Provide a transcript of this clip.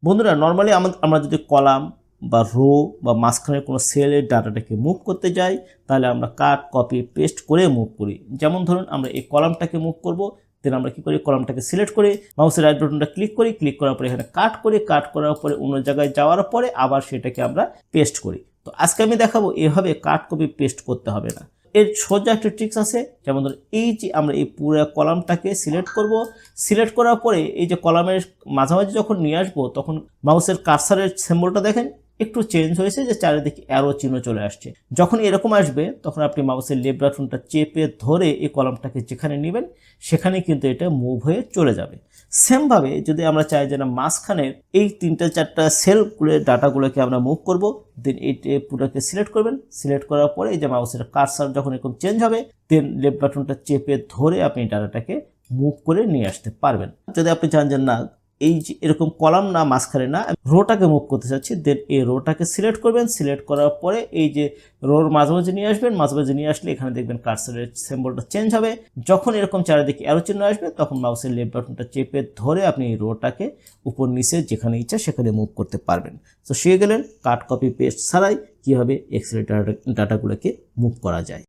বন্ধুরা নর্মালি আমরা যদি কলাম বা রো বা মাঝখানে কোনো সেলের ডাটাটাকে মুভ করতে যাই, তাহলে আমরা কাট কপি পেস্ট করে মুভ করি। যেমন ধরুন আমরা এই কলামটাকে মুভ করব, দেন আমরা কি করি, কলামটাকে সিলেক্ট করে মাউসের রাইট বাটনটা ক্লিক করি, ক্লিক করার পরে এখানে কাট করি, কাট করার পরে অন্য জায়গায় যাওয়ার পরে আবার সেটাকে আমরা পেস্ট করি। তো আজকে আমি দেখাবো এভাবে কাট কপি পেস্ট করতে হবে না। এর সোজা একটা ট্রিক্স আছে। যেমন ধরুন এই যে আমরা এই পুরো কলামটাকে সিলেক্ট করব, সিলেক্ট করার পরে এই যে কলামের মাঝামাঝি যখন নিয়ে আসবো, তখন মাউসের কার্সারের সিম্বলটা দেখেন একটু চেঞ্জ হয়েছে, যে চারিদিকে অ্যারো চিহ্ন চলে আসছে। যখন এরকম আসবে তখন আপনি মাউসের লেফট বাটনটা চেপে ধরে এই কলামটাকে যেখানে নেবেন সেখানে কিন্তু এটা মুভ হয়ে চলে যাবে। সেমভাবে যদি আমরা চাই যে না মাঝখানের এই 3-4টা সেলগুলো ডাটাগুলোকে আমরা মুভ করব, দেন এইটা পুরোকে সিলেক্ট করবেন, সিলেক্ট করার পরে এই যে মাউসের কার্সার যখন এরকম চেঞ্জ হবে, দেন লেফট বাটনটা চেপে ধরে আপনি ডাটাটাকে মুভ করে নিয়ে আসতে পারবেন। যদি আপনি চান যে না এই যে এরকম কলাম না মাঝখানে না, রোটাকে মুভ করতে চাচ্ছি, দেন এই রোটাকে সিলেক্ট করবেন, সিলেক্ট করার পরে এই যে রোর মাঝামাঝি নিয়ে আসবেন, মাঝামাঝি নিয়ে আসলে এখানে দেখবেন কার্সারের সিম্বলটা চেঞ্জ হবে। যখন এরকম চারিদিকে অ্যারো চিহ্ন আসবে তখন মাউসের লেফট বাটনটা চেপে ধরে আপনি এই রোটাকে উপর নিচে যেখানে ইচ্ছা সেখানে মুভ করতে পারবেন। তো শিখে গেলেন কাট কপি পেস্ট ছাড়াই কীভাবে এক্সেল ডাটাগুলোকে মুভ করা যায়।